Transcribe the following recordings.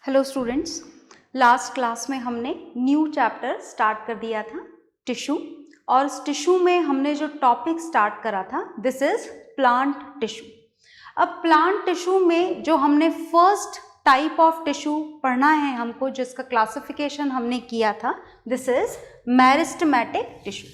Hello students, last class में हमने new chapter start कर दिया था टिश्यू। और इस टिश्यू में हमने जो टॉपिक स्टार्ट करा था दिस इज प्लांट टिश्यू। अब प्लांट टिश्यू में जो हमने फर्स्ट टाइप ऑफ टिश्यू पढ़ना है हमको, जिसका क्लासिफिकेशन हमने किया था दिस इज मेरिस्टेमेटिक टिश्यू।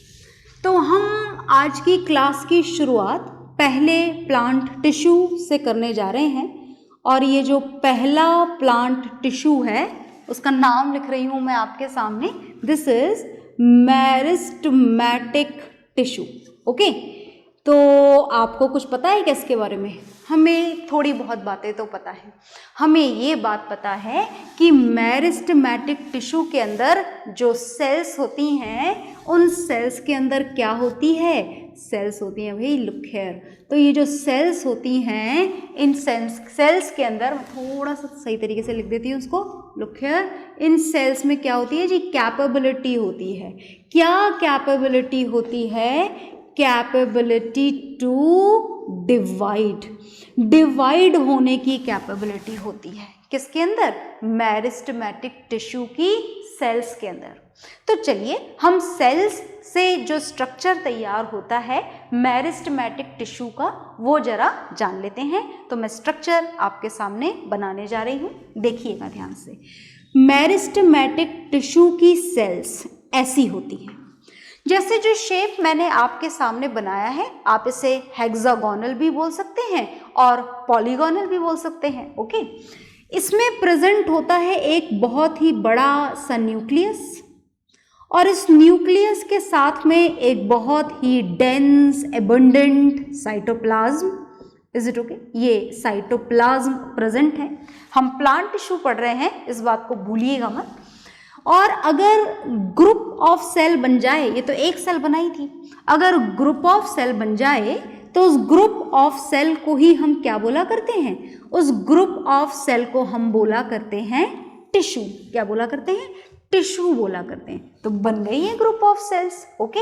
तो हम आज की क्लास की शुरुआत पहले प्लांट टिश्यू से करने जा रहे हैं। और ये जो पहला प्लांट टिश्यू है उसका नाम लिख रही हूँ मैं आपके सामने, this is meristematic tissue. Okay, तो आपको कुछ पता है क्या इसके बारे में? हमें थोड़ी बहुत बातें तो पता है। हमें ये बात पता है कि मेरिस्टेमेटिक टिश्यू के अंदर जो सेल्स होती हैं उन सेल्स के अंदर क्या होती है? सेल्स होती हैं भाई, लुक हियर। तो ये जो सेल्स होती हैं इन सेल्स के अंदर, मैं थोड़ा सा सही तरीके से लिख देती हूँ उसको, लुक हियर। इन सेल्स में क्या होती है जी? कैपेबिलिटी होती है। क्या कैपेबिलिटी होती है? कैपेबिलिटी टू डिवाइड होने की कैपेबिलिटी होती है। किसके अंदर? मेरिस्टेमेटिक टिश्यू की सेल्स के अंदर। तो चलिए हम सेल्स से जो स्ट्रक्चर तैयार होता है मेरिस्टेमेटिक टिश्यू का वो जरा जान लेते हैं। तो मैं स्ट्रक्चर आपके सामने बनाने जा रही हूँ, देखिएगा ध्यान से। मेरिस्टेमेटिक टिश्यू की सेल्स ऐसी होती हैं, जैसे जो शेप मैंने आपके सामने बनाया है, आप इसे हेक्सागोनल भी बोल सकते हैं और पॉलीगोनल भी बोल सकते हैं। ओके, इसमें प्रेजेंट होता है एक बहुत ही बड़ा सा न्यूक्लियस, और इस न्यूक्लियस के साथ में एक बहुत ही dense abundant cytoplasm. Is it okay? ये साइटोप्लाज्म प्रेजेंट है। हम प्लांट टिश्यू पढ़ रहे हैं, इस बात को भूलिएगा मत। और अगर ग्रुप ऑफ सेल बन जाए, ये तो एक सेल बनाई थी, अगर ग्रुप ऑफ सेल बन जाए तो उस ग्रुप ऑफ सेल को ही हम क्या बोला करते हैं? उस ग्रुप ऑफ सेल को हम बोला करते हैं टिश्यू। क्या बोला करते हैं? टिश्यू बोला करते हैं। तो बन गई है ग्रुप ऑफ सेल्स। ओके,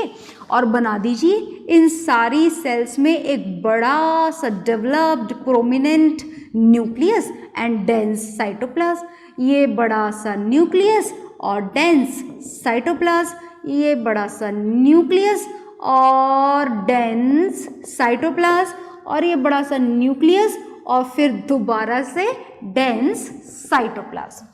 और बना दीजिए इन सारी सेल्स में एक बड़ा सा developed prominent nucleus and dense cytoplasm. ये बड़ा सा न्यूक्लियस और डेंस साइटोप्लाज्म, ये बड़ा सा न्यूक्लियस और डेंस साइटोप्लाज्म, और ये बड़ा सा न्यूक्लियस और फिर दोबारा से डेंस साइटोप्लाज्म।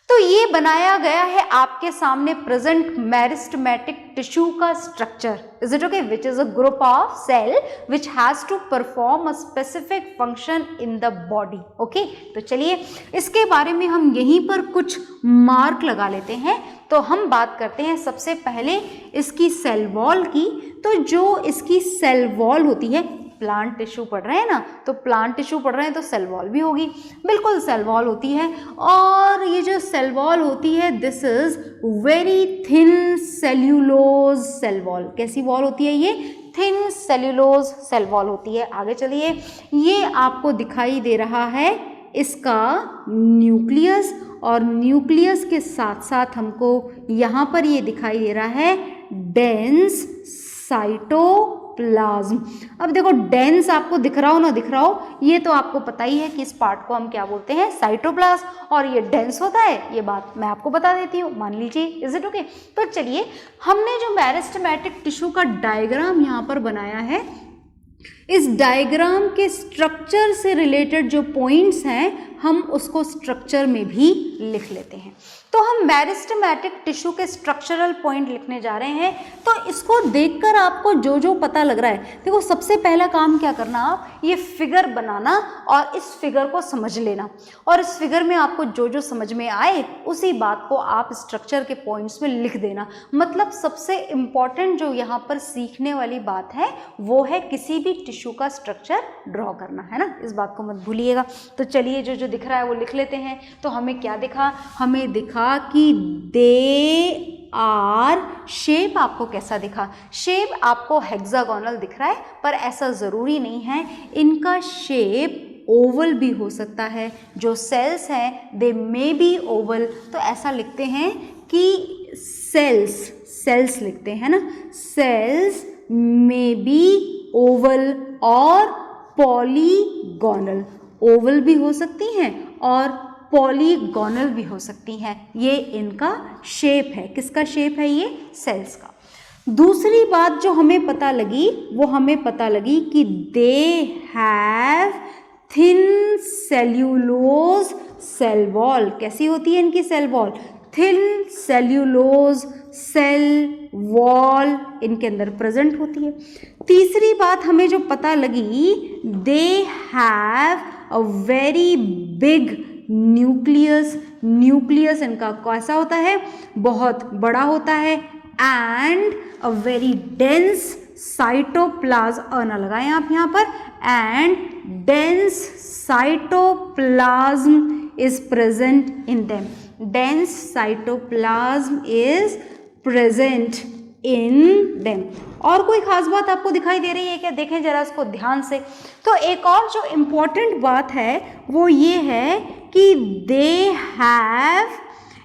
तो ये बनाया गया है आपके सामने प्रेजेंट मेरिस्टेमेटिक टिश्यू का स्ट्रक्चर। Is it okay? Which is a group of cell which has to perform a specific function in the body. Okay, तो चलिए इसके बारे में हम यहीं पर कुछ मार्क लगा लेते हैं। तो हम बात करते हैं सबसे पहले इसकी सेल वॉल की। तो जो इसकी सेल वॉल होती है, प्लांट टिश्यू पढ़ रहे हैं ना, तो प्लांट टिश्यू पढ़ रहे हैं तो सेल वॉल भी होगी, बिल्कुल सेल वॉल होती है। और ये जो सेल वॉल होती है this is very thin cellulose cell wall. कैसी वॉल होती है ये? थिन सेल्यूलोज सेल वॉल होती है। आगे चलिए, ये आपको दिखाई दे रहा है इसका न्यूक्लियस, और न्यूक्लियस के साथ साथ हमको यहाँ पर ये दिखाई दे रहा है डेंस साइटोप्लाज्म। अब देखो, डेंस आपको दिख रहा हो ना दिख रहा हो, ये तो आपको पता ही है कि इस पार्ट को हम क्या बोलते हैं? साइटोप्लाज्म। और ये डेंस होता है, ये बात मैं आपको बता देती हूँ, मान लीजिए। Is it okay? तो चलिए, हमने जो मेरिस्टेमेटिक टिश्यू का डायग्राम यहाँ पर बनाया है, इस डायग्राम के स्ट्रक्चर से रिलेटेड जो पॉइंट्स हैं हम उसको स्ट्रक्चर में भी लिख लेते हैं। तो हम मेरिस्टेमेटिक टिश्यू के स्ट्रक्चरल पॉइंट लिखने जा रहे हैं। तो इसको देखकर आपको जो जो पता लग रहा है, देखो सबसे पहला काम क्या करना, आप ये फिगर बनाना और इस फिगर को समझ लेना, और इस फिगर में आपको जो जो समझ में आए उसी बात को आप स्ट्रक्चर के पॉइंट्स में लिख देना। मतलब सबसे इम्पॉर्टेंट जो यहाँ पर सीखने वाली बात है वो है किसी भी टिश्यू का स्ट्रक्चर ड्रॉ करना, है ना, इस बात को मत भूलिएगा। तो चलिए जो जो दिख रहा है वो लिख लेते हैं। तो हमें क्या दिखा? हमें दिखा कि दे आर, शेप आपको कैसा दिखा? शेप आपको हेक्सागोनल दिख रहा है, पर ऐसा ज़रूरी नहीं है, इनका शेप ओवल भी हो सकता है। जो सेल्स हैं दे मे बी ओवल। तो ऐसा लिखते हैं कि सेल्स लिखते हैं ना, सेल्स मे बी ओवल और पॉलीगोनल। ओवल भी हो सकती हैं और पॉलीगोनल भी हो सकती हैं। ये इनका शेप है, किसका शेप है ये? सेल्स का। दूसरी बात जो हमें पता लगी वो हमें पता लगी कि they have thin cellulose cell wall. कैसी होती है इनकी cell wall? Thin cellulose cell wall इनके अंदर प्रेजेंट होती है। तीसरी बात हमें जो पता लगी, they have a very big nucleus. Nucleus इनका कैसा होता है? बहुत बड़ा होता है। And a very dense cytoplasm, ना लगाएं आप यहाँ पर, and dense cytoplasm is present in them. Dense cytoplasm is present in them. और कोई खास बात आपको दिखाई दे रही है क्या? देखें जरा इसको ध्यान से। तो एक और जो इम्पोर्टेंट बात है वो ये है कि दे हैव,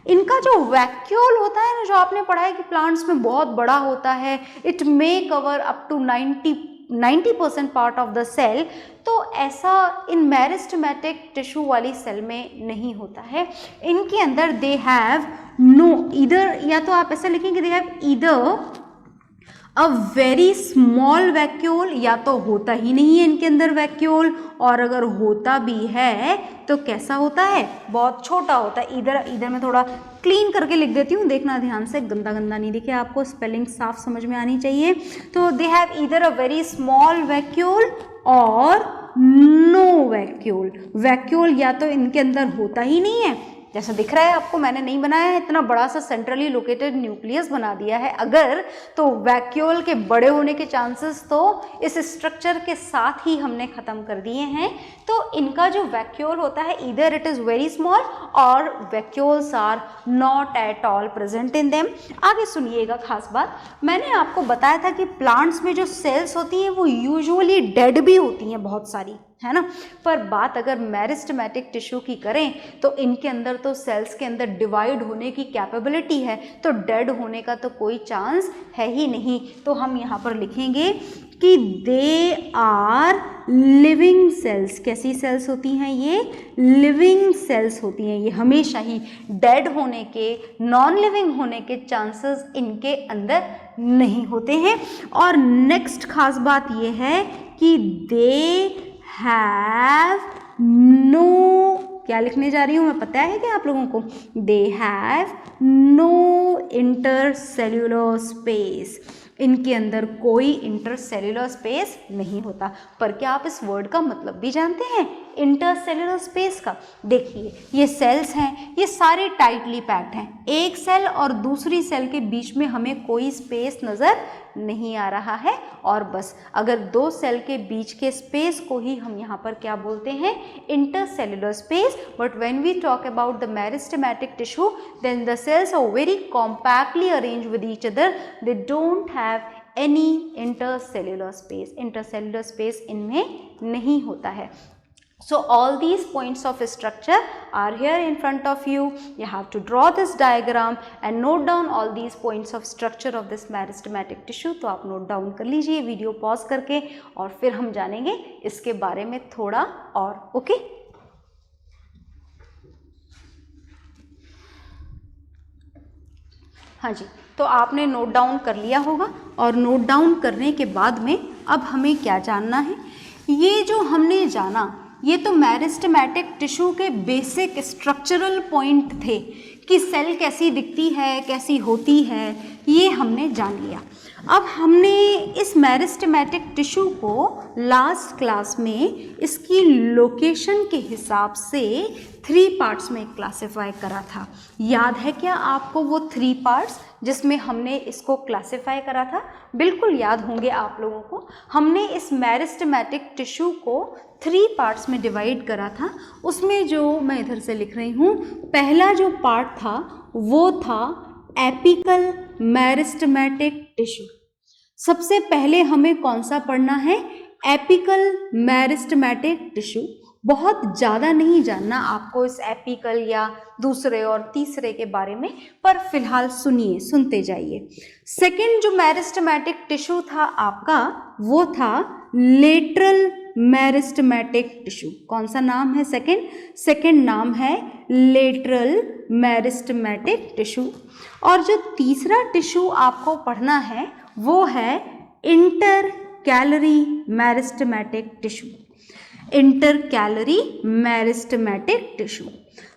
इनका जो वैक्यूल होता है ना, जो आपने पढ़ा है कि प्लांट्स में बहुत बड़ा होता है, it may cover up to 90% part of the cell, तो ऐसा इन मेरिस्टेमेटिक टिश्यू वाली सेल में नहीं होता है। इनके अंदर दे हैव नो इधर, या तो आप ऐसा लिखेंगे they have either a very small vacuole, या तो होता ही नहीं है इनके अंदर वैक्यूल, और अगर होता भी है तो कैसा होता है? बहुत छोटा होता है। इधर मैं थोड़ा क्लीन करके लिख देती हूँ, देखना ध्यान से, गंदा गंदा नहीं दिखे आपको, स्पेलिंग साफ समझ में आनी चाहिए। तो they have either a very small vacuole और नो वैक्यूल। वैक्यूल या तो इनके अंदर होता ही नहीं है, जैसा दिख रहा है आपको, मैंने नहीं बनाया है, इतना बड़ा सा सेंट्रली लोकेटेड न्यूक्लियस बना दिया है। अगर तो वैक्यूल के बड़े होने के चांसेस तो इस स्ट्रक्चर के साथ ही हमने ख़त्म कर दिए हैं। तो इनका जो वैक्यूल होता है, either it is very small और vacuoles are not at all present in them. आगे सुनिएगा खास बात, मैंने आपको बताया था कि प्लांट्स में जो सेल्स होती हैं वो यूजुअली डेड भी होती हैं बहुत सारी, है ना। पर बात अगर मेरिस्टेमेटिक टिश्यू की करें तो इनके अंदर तो सेल्स के अंदर डिवाइड होने की कैपेबिलिटी है, तो डेड होने का तो कोई चांस है ही नहीं। तो हम यहाँ पर लिखेंगे कि दे आर लिविंग सेल्स। कैसी सेल्स होती हैं ये? लिविंग सेल्स होती हैं। ये हमेशा ही डेड होने के, नॉन लिविंग होने के चांसेस इनके अंदर नहीं होते हैं। और नेक्स्ट खास बात ये है कि दे हैव नो, क्या लिखने जा रही हूँ मैं, पता है क्या आप लोगों को? They have no intercellular space. इनके अंदर कोई इंटरसेल्यूलर स्पेस नहीं होता। पर क्या आप इस वर्ड का मतलब भी जानते हैं, इंटरसेल्यूलर स्पेस का? देखिए ये सेल्स हैं, ये सारे टाइटली पैक्ड हैं। एक सेल और दूसरी सेल के बीच में हमें कोई स्पेस नज़र नहीं आ रहा है, और बस अगर दो सेल के बीच के स्पेस को ही हम यहाँ पर क्या बोलते हैं? Intercellular space. But when we talk about the meristematic tissue, then the cells are very compactly arranged with each other, they don't have any intercellular space. Intercellular space इनमें नहीं होता है। So all these points of structure are here in front of you. You have to draw this diagram and note down all these points of structure of this meristematic tissue. तो आप note down कर लीजिए video pause करके, और फिर हम जानेंगे इसके बारे में थोड़ा और। ओके, हाँ जी, तो आपने नोट डाउन कर लिया होगा, और नोट डाउन करने के बाद में अब हमें क्या जानना है? ये जो हमने जाना, ये तो मेरिस्टेमेटिक टिश्यू के बेसिक स्ट्रक्चरल पॉइंट थे कि सेल कैसी दिखती है, कैसी होती है, ये हमने जान लिया। अब हमने इस मेरिस्टेमेटिक टिश्यू को लास्ट क्लास में इसकी लोकेशन के हिसाब से 3 पार्ट्स में क्लासिफाई करा था। याद है क्या आपको वो 3 पार्ट्स जिसमें हमने इसको क्लासिफाई करा था? बिल्कुल याद होंगे आप लोगों को। हमने इस मेरिस्टेमेटिक टिश्यू को 3 पार्ट्स में डिवाइड करा था। उसमें जो मैं इधर से लिख रही हूँ, पहला जो पार्ट था वो था एपिकल मेरिस्टेमेटिक टिश्यू। सबसे पहले हमें कौन सा पढ़ना है? Apical meristematic tissue. बहुत ज़्यादा नहीं जानना आपको इस एपिकल या दूसरे और तीसरे के बारे में, पर फिलहाल सुनिए, सुनते जाइए। सेकंड जो मेरिस्टेमेटिक टिश्यू था आपका, वो था लेटरल मेरिस्टेमेटिक टिश्यू। कौन सा नाम है सेकंड नाम है लेटरल मेरिस्टेमेटिक टिश्यू। और जो तीसरा टिश्यू आपको पढ़ना है वो है inter calorie meristematic tissue. Inter calorie meristematic tissue.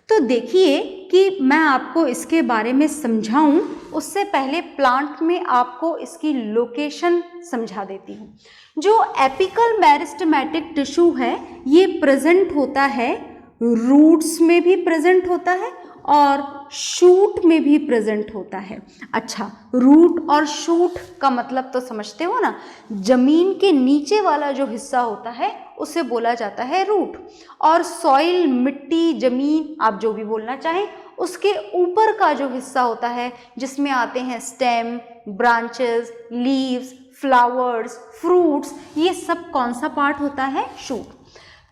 तो देखिए कि मैं आपको इसके बारे में समझाऊं उससे पहले प्लांट में आपको इसकी लोकेशन समझा देती हूँ। जो एपिकल मेरिस्टेमेटिक टिश्यू है ये प्रेजेंट होता है, रूट्स में भी प्रेजेंट होता है और शूट में भी प्रेजेंट होता है। अच्छा, रूट और शूट का मतलब तो समझते हो ना, जमीन के नीचे वाला जो हिस्सा होता है उसे बोला जाता है रूट, और सॉइल, मिट्टी, जमीन, आप जो भी बोलना चाहें, उसके ऊपर का जो हिस्सा होता है जिसमें आते हैं stem, branches, leaves, flowers, fruits, ये सब कौन सा पार्ट होता है? शूट।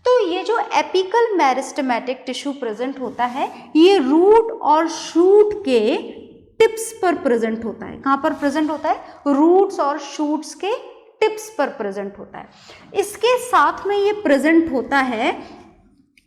तो ये जो एपिकल मेरिस्टेमेटिक टिश्यू प्रेजेंट होता है ये रूट और शूट के टिप्स पर प्रेजेंट होता है। कहाँ पर प्रेजेंट होता है? रूट्स और शूट्स के टिप्स पर प्रेजेंट होता है। इसके साथ में ये प्रेजेंट होता है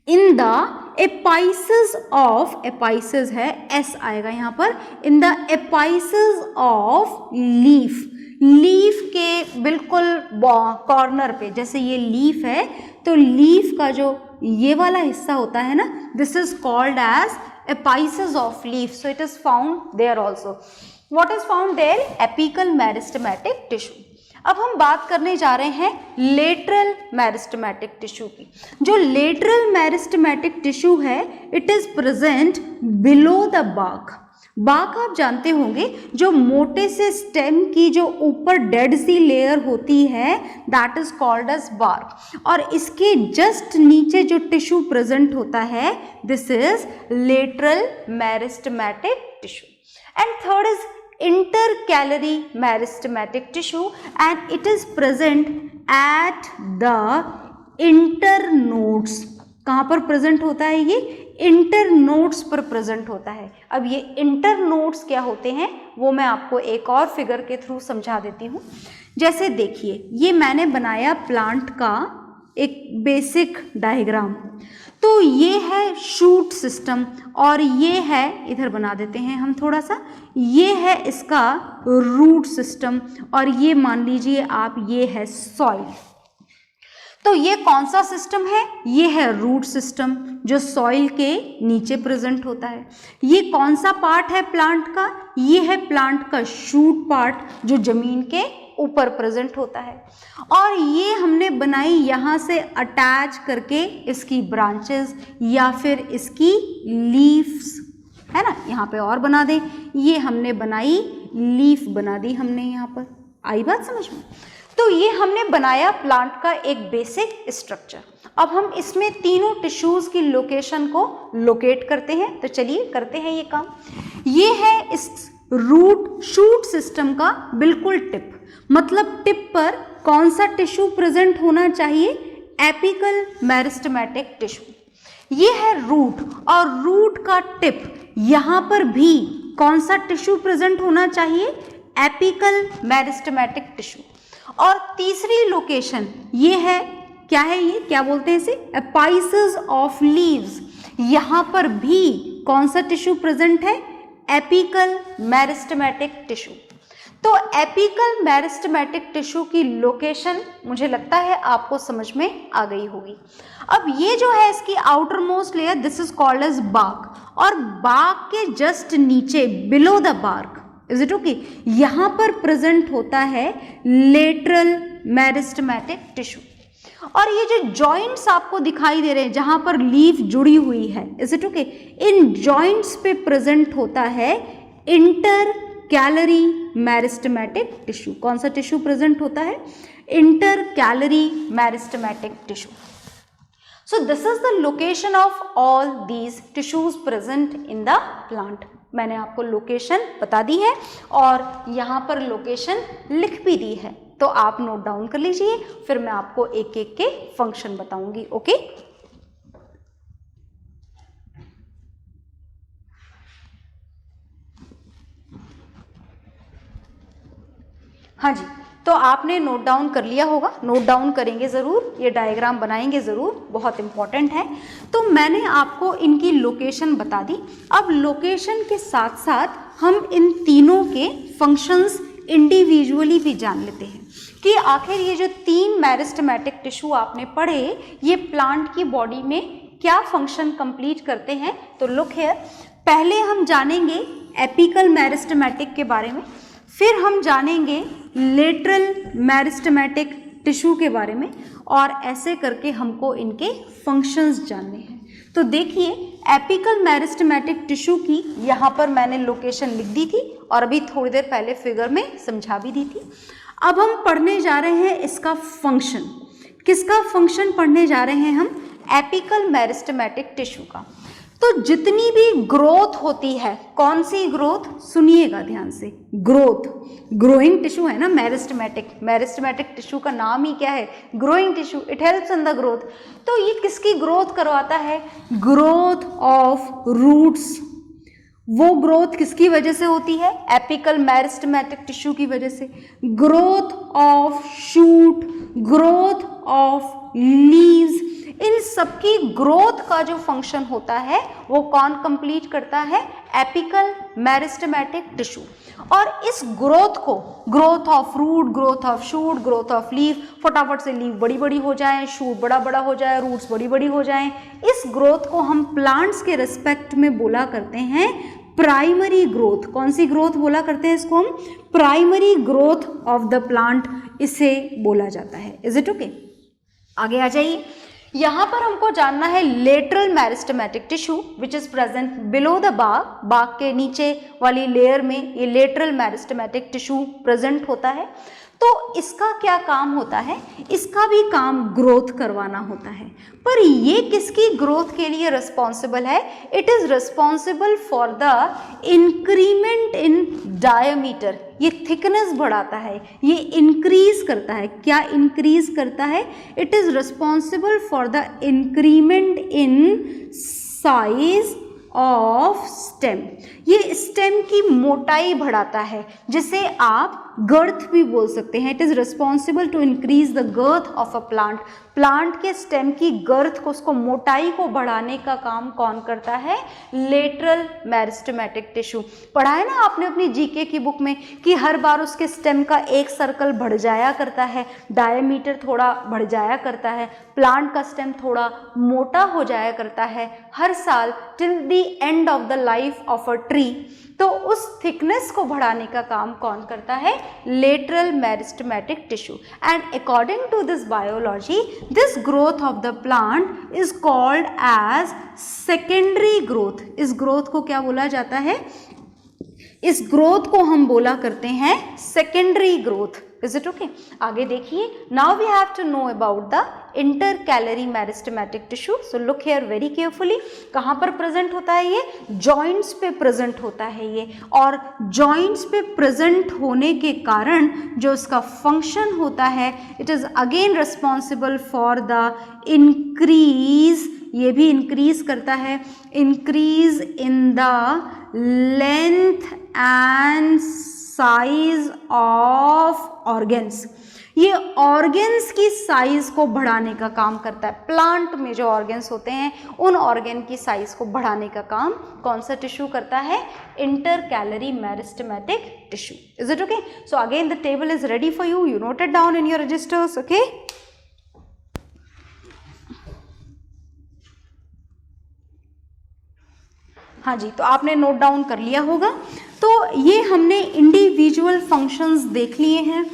इन द एपाइसेस ऑफ, एपाइसेस है, एस आएगा यहाँ पर, in the apices of leaf. Leaf के बिल्कुल कॉर्नर पे, जैसे ये लीफ है तो लीफ का जो ये वाला हिस्सा होता है ना, this is called as apices of leaf, so it is found there also. What is found there? Apical meristematic tissue. अब हम बात करने जा रहे हैं लेटरल मेरिस्टेमेटिक टिश्यू की। जो लेटरल मेरिस्टेमेटिक टिश्यू है it is present below the bark. Bark आप जानते होंगे, जो मोटे से स्टेम की जो ऊपर डेड सी लेयर होती है that is called as bark, और इसके जस्ट नीचे जो टिश्यू प्रेजेंट होता है this is lateral meristematic tissue. And third is intercalary meristematic tissue and it is present at the internodes। कहाँ पर प्रेजेंट होता है? ये इंटरनोड्स पर प्रेजेंट होता है। अब ये इंटरनोड्स क्या होते हैं वो मैं आपको एक और फिगर के थ्रू समझा देती हूँ। जैसे देखिए ये मैंने बनाया प्लांट का एक बेसिक डायग्राम, तो ये है शूट सिस्टम और ये है, इधर बना देते हैं हम थोड़ा सा, ये है इसका रूट सिस्टम और ये मान लीजिए आप ये है सॉइल। तो ये कौन सा सिस्टम है? ये है रूट सिस्टम जो सॉइल के नीचे प्रेजेंट होता है। ये कौन सा पार्ट है प्लांट का? ये है प्लांट का शूट पार्ट जो जमीन के ऊपर प्रेजेंट होता है। और ये हमने बनाई यहाँ से अटैच करके इसकी ब्रांचेस या फिर इसकी लीव्स, है ना, यहाँ पे और बना दें, ये हमने बनाई लीफ बना दी हमने यहाँ पर। आई बात समझ में? तो ये हमने बनाया प्लांट का एक बेसिक स्ट्रक्चर। अब हम इसमें तीनों टिश्यूज की लोकेशन को लोकेट करते हैं, तो चलिए करते हैं ये काम। ये है इस रूट शूट सिस्टम का बिल्कुल टिप, मतलब टिप पर कौन सा टिश्यू प्रेजेंट होना चाहिए? Apical meristematic tissue. ये है रूट और रूट का टिप, यहाँ पर भी कौन सा टिश्यू प्रेजेंट होना चाहिए? Apical meristematic tissue. और तीसरी लोकेशन ये है, क्या है ये, क्या बोलते हैं इसे? एपाइसेस ऑफ लीव्स। यहाँ पर भी कौन सा टिश्यू प्रेजेंट है? Apical meristematic tissue. तो एपिकल मेरिस्टेमेटिक टिश्यू की लोकेशन मुझे लगता है आपको समझ में आ गई होगी। अब ये जो है इसकी outermost layer this is called as bark, और बार्क के जस्ट नीचे below the bark, is it okay, यहाँ पर प्रेजेंट होता है लेटरल मेरिस्टेमेटिक टिश्यू। और ये जो जॉइंट्स आपको दिखाई दे रहे हैं जहां पर लीफ जुड़ी हुई है, is it okay, in joints पे प्रेजेंट होता है इंटर कैलरी मेरिस्टेमेटिक टिश्यू। कौन सा टिश्यू प्रेजेंट होता है? Inter calorie meristematic tissue. So this is the location of all these tissues present in the plant. मैंने आपको लोकेशन बता दी है और यहाँ पर लोकेशन लिख भी दी है, तो आप नोट डाउन कर लीजिए, फिर मैं आपको एक एक के फंक्शन बताऊंगी। ओके, हाँ जी, तो आपने नोट डाउन कर लिया होगा, नोट डाउन करेंगे ज़रूर, ये डायग्राम बनाएंगे ज़रूर, बहुत इंपॉर्टेंट है। तो मैंने आपको इनकी लोकेशन बता दी। अब लोकेशन के साथ साथ हम इन तीनों के फंक्शंस इंडिविजुअली भी जान लेते हैं कि आखिर ये जो 3 मेरिस्टेमेटिक टिश्यू आपने पढ़े, ये प्लांट की बॉडी में क्या फंक्शन कंप्लीट करते हैं। तो लुक हियर, पहले हम जानेंगे एपिकल मेरिस्टेमेटिक के बारे में, फिर हम जानेंगे लेटरल मेरिस्टेमेटिक टिश्यू के बारे में, और ऐसे करके हमको इनके फंक्शंस जानने हैं। तो देखिए, एपिकल मेरिस्टेमेटिक टिश्यू की यहाँ पर मैंने लोकेशन लिख दी थी और अभी थोड़ी देर पहले फिगर में समझा भी दी थी। अब हम पढ़ने जा रहे हैं इसका फंक्शन। किसका फंक्शन पढ़ने जा रहे हैं हम? एपिकल मेरिस्टेमेटिक टिश्यू का। तो जितनी भी ग्रोथ होती है, कौन सी ग्रोथ? सुनिएगा ध्यान से, ग्रोथ, ग्रोइंग टिश्यू है ना मेरिस्टेमेटिक, मेरिस्टेमेटिक टिश्यू का नाम ही क्या है? Growing tissue. It helps in the growth. तो ये किसकी ग्रोथ करवाता है? Growth of roots. वो ग्रोथ किसकी वजह से होती है? एपिकल मेरिस्टेमेटिक टिश्यू की वजह से। Growth of shoot, growth of leaves, इन सबकी ग्रोथ का जो फंक्शन होता है वो कौन कंप्लीट करता है? Apical meristematic tissue. और इस ग्रोथ को, growth of root, growth of shoot, growth of leaf, फटाफट से लीफ बड़ी बड़ी हो जाए, शूट बड़ा बड़ा हो जाए, रूट्स बड़ी बड़ी हो जाएं, इस ग्रोथ को हम प्लांट्स के रिस्पेक्ट में बोला करते हैं प्राइमरी ग्रोथ। कौन सी ग्रोथ बोला करते हैं इसको हम? Primary growth of the plant, इसे बोला जाता है। Is it okay? आगे आ जाइए। यहाँ पर हमको जानना है lateral meristematic tissue which is present below the bark. बाग के नीचे वाली लेयर में ये लेटरल मेरिस्टेमेटिक टिश्यू प्रेजेंट होता है। तो इसका क्या काम होता है? इसका भी काम ग्रोथ करवाना होता है। पर ये किसकी ग्रोथ के लिए रिस्पॉन्सिबल है? It is responsible for the increment in diameter. ये थिकनेस बढ़ाता है, ये इंक्रीज करता है। क्या इंक्रीज करता है? It is responsible for the increment in size of stem. ये स्टेम की मोटाई बढ़ाता है, जिसे आप गर्थ भी बोल सकते हैं। It is responsible to increase the girth of a plant. Plant के स्टेम की गर्थ को, उसको मोटाई को बढ़ाने का काम कौन करता है? Lateral meristematic tissue. पढ़ा है ना आपने अपनी जीके की बुक में कि हर बार उसके स्टेम का एक सर्कल बढ़ जाया करता है, डायमीटर थोड़ा बढ़ जाया करता है, प्लांट का स्टेम थोड़ा मोटा हो जाया करता है हर साल till the end of the life of a tree. तो उस थिकनेस को बढ़ाने का काम कौन करता है? Lateral meristematic tissue. And according to this biology, this growth of the plant is called as secondary growth. इस ग्रोथ को क्या बोला जाता है? इस ग्रोथ को हम बोला करते हैं secondary growth. Is it okay? आगे देखिए, now we have to know about the intercalary meristematic tissue. So look here very carefully. कहाँ पर प्रेजेंट होता है ये? जॉइंट्स पे प्रेजेंट होता है ये। और जॉइंट्स पे प्रेजेंट होने के कारण जो इसका फंक्शन होता है, it is again responsible for the increase, ये भी इंक्रीज करता है, increase in the length and size of organs. ये ऑर्गन्स की साइज को बढ़ाने का काम करता है। प्लांट में जो ऑर्गन्स होते हैं, उन ऑर्गन की साइज को बढ़ाने का काम कौन सा टिश्यू करता है? Intercalary meristematic tissue. Is it okay? So again the table is ready for you, you note it down in your registers. Okay, हाँ जी, तो आपने नोट डाउन कर लिया होगा। तो ये हमने इंडिविजुअल फंक्शंस देख लिए हैं।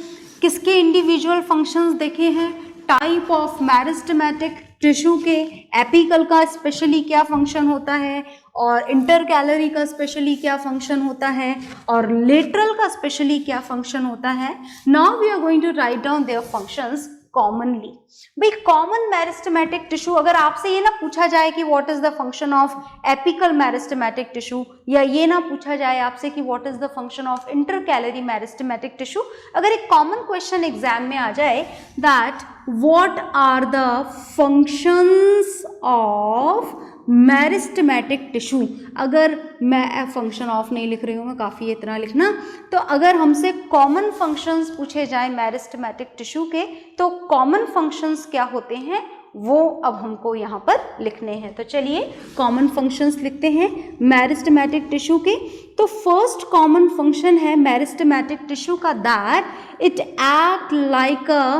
किसके इंडिविजुअल फंक्शंस देखे हैं? टाइप ऑफ मेरिस्टेमेटिक टिश्यू के, एपिकल का स्पेशली क्या फंक्शन होता है, और इंटरकैलरी का स्पेशली क्या फंक्शन होता है, और लेटरल का स्पेशली क्या फंक्शन होता है। Now we are going to write down their functions commonly. भाई कॉमन मेरिस्टेमेटिक टिश्यू, अगर आपसे ये ना पूछा जाए कि what is the function of apical meristematic tissue, या ये ना पूछा जाए आपसे कि what is the function of intercalary meristematic tissue, अगर एक कॉमन क्वेश्चन एग्जाम में आ जाए that what are the functions of meristematic tissue, अगर मैं फंक्शन ऑफ नहीं लिख रही हूँ, मैं काफ़ी है इतना लिखना, तो अगर हमसे कॉमन फंक्शंस पूछे जाएं मेरिस्टेमेटिक टिश्यू के, तो कॉमन फंक्शंस क्या होते हैं वो अब हमको यहाँ पर लिखने हैं। तो चलिए कॉमन फंक्शंस लिखते हैं मेरिस्टेमेटिक टिश्यू के। तो फर्स्ट कॉमन फंक्शन है मेरिस्टेमेटिक टिश्यू का, that it act like a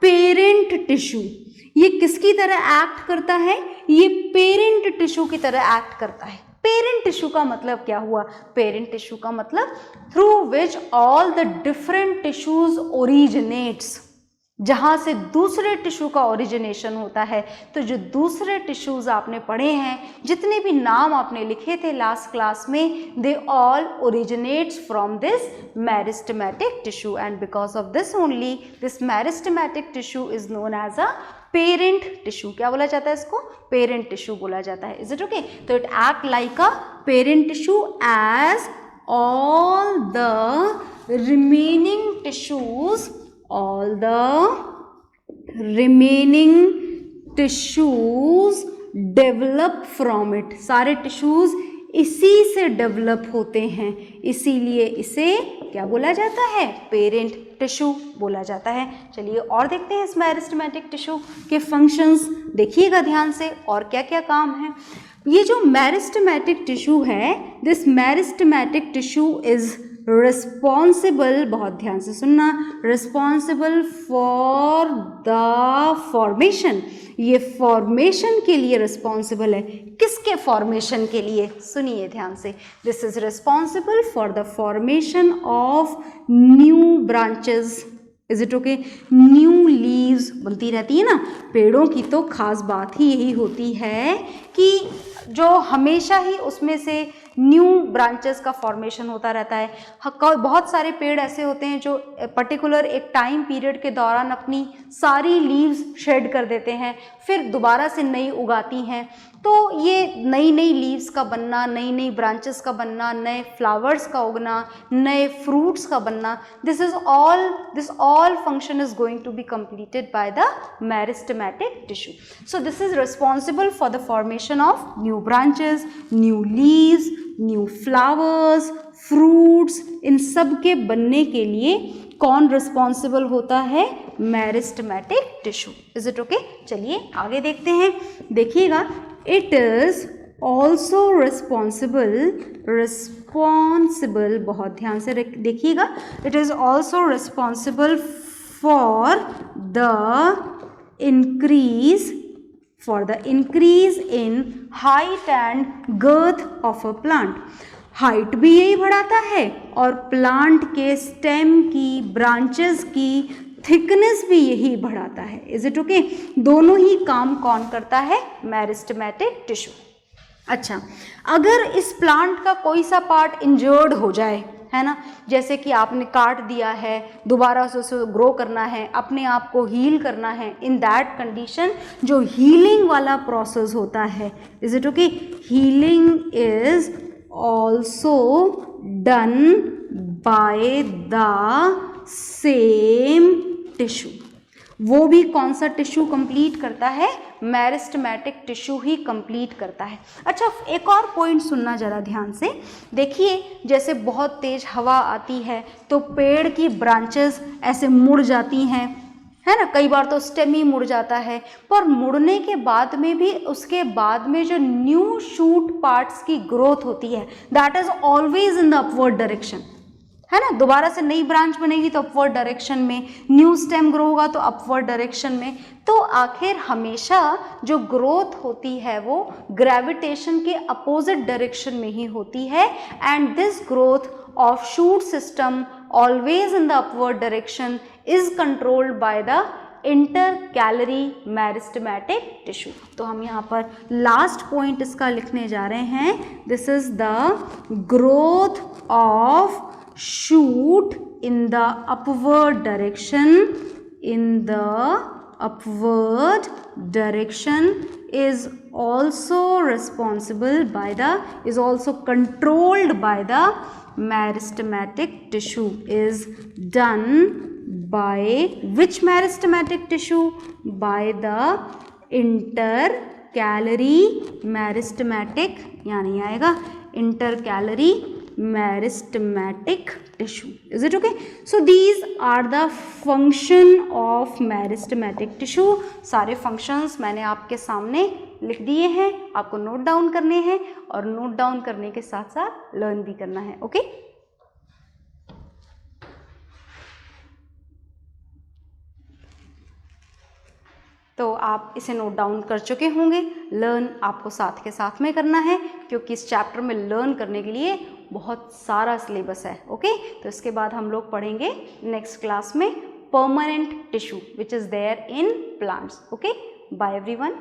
parent tissue. ये किसकी तरह एक्ट करता है? ये पेरेंट टिश्यू की तरह एक्ट करता है। पेरेंट टिश्यू का मतलब क्या हुआ? पेरेंट टिश्यू का मतलब through which all the different tissues originates, जहाँ से दूसरे टिश्यू का ओरिजिनेशन होता है। तो जो दूसरे टिश्यूज आपने पढ़े हैं, जितने भी नाम आपने लिखे थे लास्ट क्लास में, they all originates from this meristematic tissue, and because of this only this meristematic tissue is known as a parent tissue. क्या बोला जाता है इसको? पेरेंट टिश्यू बोला जाता है। Is it okay? तो it act like a parent tissue as all the remaining tissues, all the remaining tissues develop from it। सारे टिश्यूज इसी से डेवलप होते हैं, इसीलिए इसे क्या बोला जाता है? पेरेंट टिश्यू बोला जाता है। चलिए और देखते हैं इस मेरिस्टेमेटिक टिश्यू के फंक्शंस, देखिएगा ध्यान से और क्या क्या काम है। ये जो मेरिस्टेमेटिक टिश्यू है, this meristematic tissue is responsible, बहुत ध्यान से सुनना, रिस्पॉन्सिबल फॉर द फॉर्मेशन। ये फॉर्मेशन के लिए रिस्पॉन्सिबल है। किसके फॉर्मेशन के लिए? सुनिए ध्यान से। This is responsible for the formation of new branches. Is it okay? New leaves बनती रहती है ना पेड़ों की, तो खास बात ही यही होती है कि जो हमेशा ही उसमें से न्यू ब्रांचेस का फॉर्मेशन होता रहता है। बहुत सारे पेड़ ऐसे होते हैं जो पर्टिकुलर एक टाइम पीरियड के दौरान अपनी सारी लीव्स शेड कर देते हैं, फिर दोबारा से नई उगाती हैं। तो ये नई नई लीव्स का बनना, नई नई ब्रांचेस का बनना, नए फ्लावर्स का उगना, नए फ्रूट्स का बनना, this all function is going to be completed by the meristematic tissue. So this is responsible for the formation of new branches, new leaves, new flowers, fruits। इन सब के बनने के लिए कौन रिस्पॉन्सिबल होता है? Meristematic tissue. Is it okay? चलिए आगे देखते हैं, देखिएगा। इट इज ऑल्सो रिस्पॉन्सिबल, बहुत ध्यान से देखिएगा। It is also responsible for the increase in height and girth of a plant। Height भी यही बढ़ाता है और प्लांट के स्टेम की, ब्रांचेस की थिकनेस भी यही बढ़ाता है। Is it okay? दोनों ही काम कौन करता है? Meristematic tissue. अच्छा, अगर इस प्लांट का कोई सा पार्ट इंजर्ड हो जाए, है ना, जैसे कि आपने काट दिया है, दोबारा से उसे ग्रो करना है, अपने आप को हील करना है, इन दैट कंडीशन जो हीलिंग वाला प्रोसेस होता है, is it okay? Healing is also done by the same tissue. वो भी कौन सा टिश्यू कंप्लीट करता है? मेरिस्टेमेटिक टिश्यू ही कंप्लीट करता है। अच्छा, एक और पॉइंट सुनना ज़रा ध्यान से। देखिए, जैसे बहुत तेज हवा आती है तो पेड़ की ब्रांचेस ऐसे मुड़ जाती हैं, है ना, कई बार तो स्टेम ही मुड़ जाता है, पर मुड़ने के बाद में भी उसके बाद में जो न्यू शूट पार्ट्स की ग्रोथ होती है, that is always in the upward direction, है ना। दोबारा से नई ब्रांच बनेगी तो अपवर्ड डायरेक्शन में, न्यू स्टेम ग्रो होगा तो अपवर्ड डायरेक्शन में। तो आखिर हमेशा जो ग्रोथ होती है वो ग्रेविटेशन के अपोजिट डायरेक्शन में ही होती है, and this growth of shoot system always in the upward direction is controlled by the intercalary meristematic tissue. तो हम यहाँ पर लास्ट पॉइंट इसका लिखने जा रहे हैं, this is the growth of shoot in the upward direction, is also controlled by the meristematic tissue, is done by which meristematic tissue? By the calorie meristematic, यहाँ नहीं आएगा, intercalary meristematic tissue. Is it okay? So these are the function of meristematic tissue. सारे functions मैंने आपके सामने लिख दिए हैं, आपको नोट डाउन करने हैं और नोट डाउन करने के साथ साथ लर्न भी करना है. ओके तो आप इसे नोट डाउन कर चुके होंगे. लर्न आपको साथ के साथ में करना है क्योंकि इस चैप्टर में लर्न करने के लिए बहुत सारा सिलेबस है. ओके तो इसके बाद हम लोग पढ़ेंगे नेक्स्ट क्लास में permanent tissue which is there in plants. Okay bye everyone.